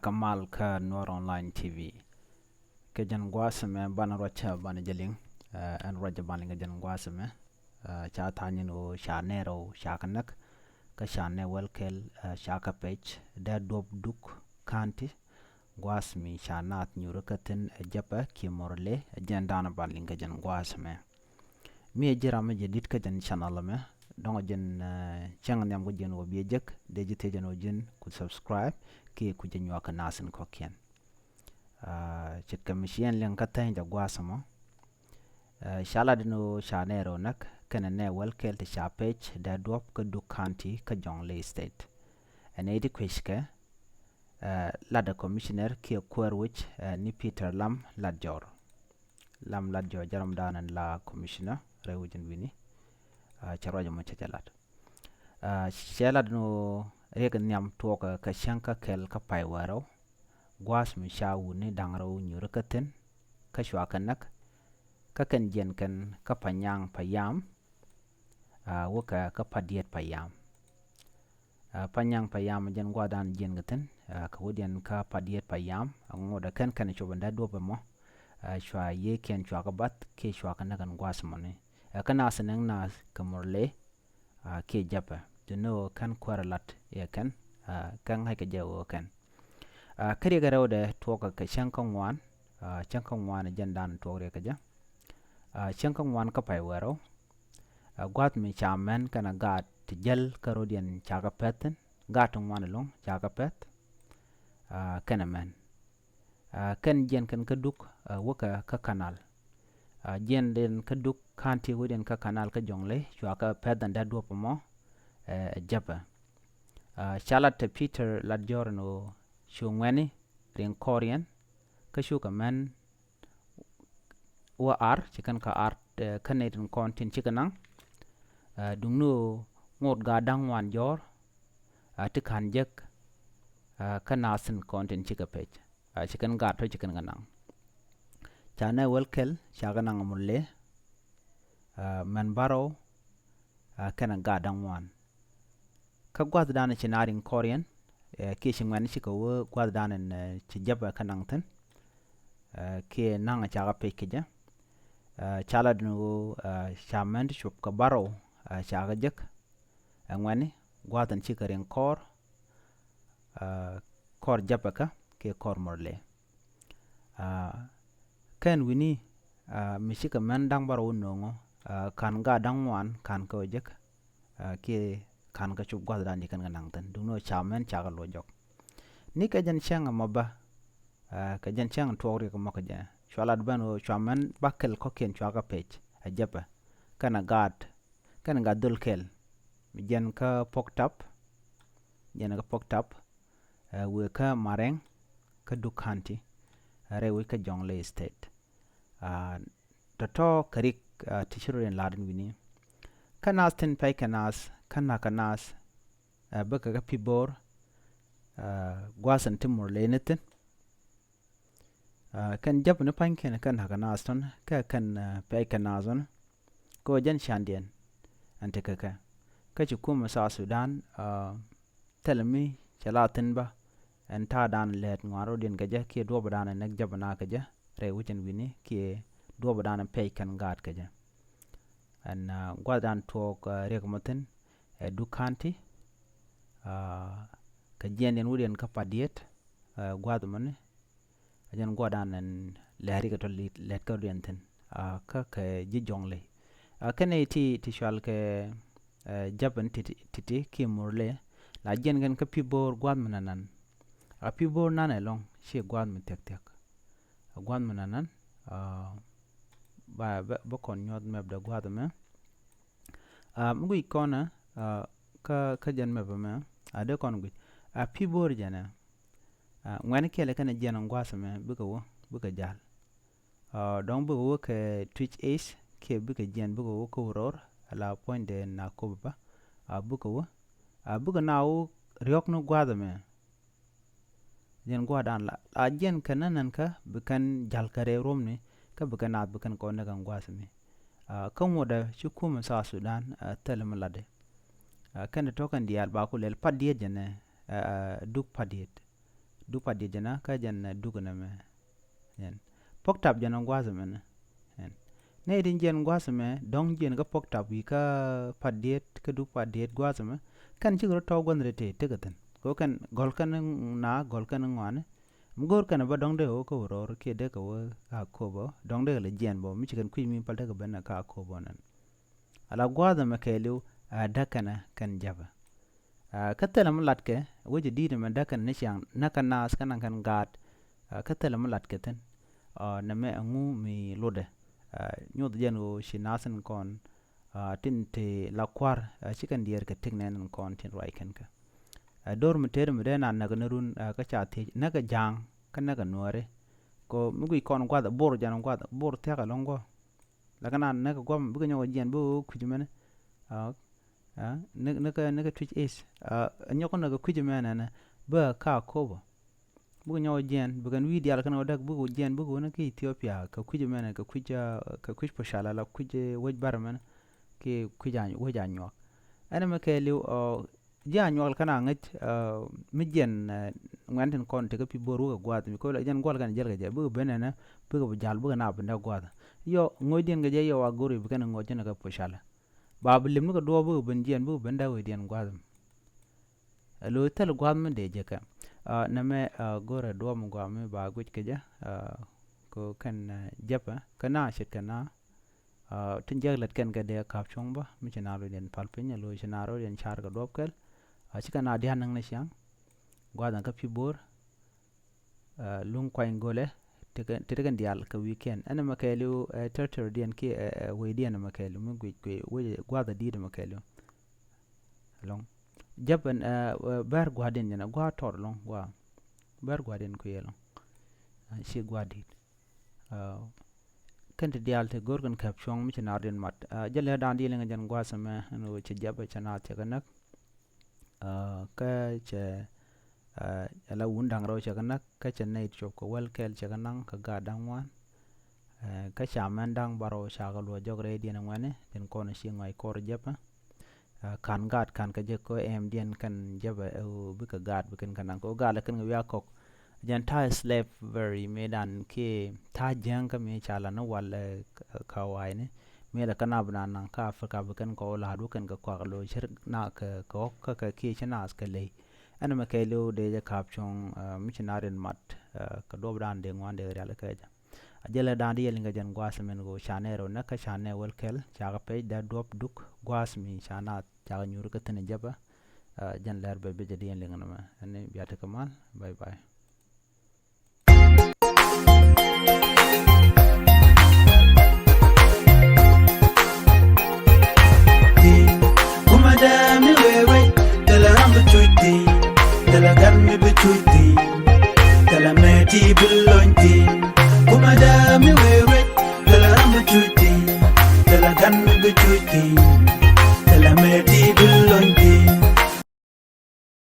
Kamal ka Noor Online TV ke jan gwasme bana rocha bana jaling an roja bana ga jan gwasme cha tanyin o sha nero sha kanak ka sha ne welkel sha ka page da dob duk kanti gwasmi sha nat nyurakatin japa ki morle jan dana bana ga jan gwasme mi jira me jedit ka jan channel me dongo jen chang nyam go jen wo biejek de jite jen o jen ku subscribe ki ku jen waka nasin ko ken chit kam shien len ka tan ja gwasamo shala dino shanero nak kana ne welkel te sha page da drop ka du county ka jonglei state an edi kwishke lada commissioner ki kwerwich ni Peter Lam Ladjor jaram danan la commissioner rewujin wini charwaja mo chachalat shalad no rega nyam toka ka shanka kel ka paiwaro gwas mi shawu ni dangro nyurakaten ka shwakanak ka kan jen kan ka panyang payam waka ka padiet payam panyang payam jen gwadan jen gaten ka wodian ka padiet payam ngoda kan chobanda doba mo shwa ye ken shwa ka bat ke shwa kan nagan gwas mo ne kana sanang na kamorle ke japa no kan kwaralat ya kan haika jawo kan kare ga rawda toka ka shankan wan jandan tore ka ja shankan wan ka pai waro gwat mi chamen kana gat tijal karodian chaka peten gatun wan long chaka pet kana men kan jen kan kaduk waka ka kanal jen den kaduk kanti wodin ka kanal ka jongle chaka pedan da dopomo japa shalat Peter Ladjor no shungweni rin Korean ka shuka men wa chikan ka Canadian content chikanang dungno ngot ga dang wan jor tikan jek kanasin content chika page chikan ga to chikan ganang chana welkel shaganang mulle men baro kana ga dang wan ka gwad dana chinarin Korean ke shingwan chika wo gwad dana chi jaba kanangtan ke nanga chaga pekija chala dino shaman shop ka baro chaga jek ngwani gwadan chika rin kor jaba ka ke kor morle kan wini mishika man dang baro nongo kan ga dang wan kan ka jek ke kan ka chub gwad dan dikan ganangtan duno chamen chaga lojok ni ka jan changa maba ka jan changa tawri ka maka ja shwalad bano chamen bakel ko ken chaga page ajapa kana ga dulkel jan ka poktap we ka mareng ka dukanti are we ka jongle state to karik tishirin ladin wini kanas tin pay kanas baka ga pibor gwasan timur lenetin kan jab ne panken kan hakanas ton ka kan pay kanazon ko jan shandien ante ka ci kuma sa Sudan telmi chalatin ba enta dan let ngaro din gaja ke do badana nek jabana kaja re wujen wini ke do badana pay kan gat kaja an gwadan tok rekmoten dukanti ka jenen wuden ka padiet gwadu mane ajan gwadan an lari ka tolit let ka denten ka ji jongle kane ti shal ke japan titi ki morle la jen gan ka pibor gwad mananan pibor nan long she gwad mi tek gwad mananan ba kon nyod meb da gwad me mugui kona ka jan meba me ade kon gui pibor jana ngwan kele kana jana ngwasa me buka jal don buka wo ke Twitch Ace ke buka jan buka wo ko ror ala point de na ko ba buka wo buka na wo riok no gwada me jen gwadan la jen kananan ka bukan jal kare romne ka buka na bukan ko na ngwasa me kan woda shukuma sa Sudan telemlade kan tokan dial ba ko lel padiet jene duk padiet du pa di jana ka jan du kana me yen pok tap jan ngwa zame ne din jen gwa zame dong jen ga pok tap wi ka pa diet ka du pa diet gwa zame kan ci ro to gon rete te gaten ko kan gol kan na gol kan ngwane mgor kan ba dong de o ko ro ke de ko a ko bo dong de le jen bo mi ci kan kwi mi pal de ga ben ka ko bo nan ala gwa zame ke lu a da kana kan jaba katela mulat ke woje dide ma dakan ne shang nakan nas kan kan gat katela mulat ke ten na me ngu mi lode nyod jen o shinasen kon tin te la kwar chikan dier ke tignen kon tin rai ken ka dor mu tere mu de na na gunurun ka cha te na ga jang kan na ga nuare ko mugi kon gwa da bor jan gwa da bor te ga longo la kana na ga gwa bu nyo jen bu kujumene nega twitch is nyoko naga kujumene na ba ka kobo bu nyo jen bu kan wi dial kan odak bu jen bu na ki Ethiopia ka kujumene ka kuj poshala la kuje woj barman ki kujan woja nyo ana ma ke liu ja nyo kana ngat mi jen nganten kon te ka pi boru ga gwat mi ko la jen gol kan jel ga bu benena bu jal bu na benda gwat yo ngodien ga je yo aguri bu kan ngojen ga poshala babu lim nuka do bu ben jen bu ben da we dien gwadum lo tel gwadum de je ka na me gore do mu gwame ba guj ke ja ko kan japa kana shit kana tin jaglat ken ga de kap chong ba mi chena lo den palpin lo chena ro den char ga do kel chika na dia nang na syang gwadan ka pi bor lung kwai ngole tegan dial ka weekend ana makelu terter dien ki we dien makelu mu we gwada di de makelu long japan bar gwadin yana gwa tor long gwa bar gwadin ku yelo shi gwadi kan te dial te gorgan kap chong mi chena den mat jale dan di lenga jan gwa sama no che jaba chana te ganak ka che ala undang ro chaganak ka chenai chop ko wel kel chaganang ka ga dangwan ka chaman dang baro chagal wo jogre dien ngwane den kono shi ngai kor japa kan gat kan ka je ko em dien kan jaba bu ka gat bu kan kan ko gala kan ya kok jan ta slavery medan ke ta jang ka me chala no wal ka waine me la kana bana nan ka afrika bu kan ko la du kan ka ko lo shir na ka ko ka ke chana ska le ana makelo de ja kapchong michinarin mat ka dobran de ngwan de real ka ja ajela dan de linga jan gwas men go chanero na ka chane wel kel chaga pe da dop duk gwas mi chana chaga nyur ka tene jaba jan lar be be jadi linga na ma ani biata kamal bye bye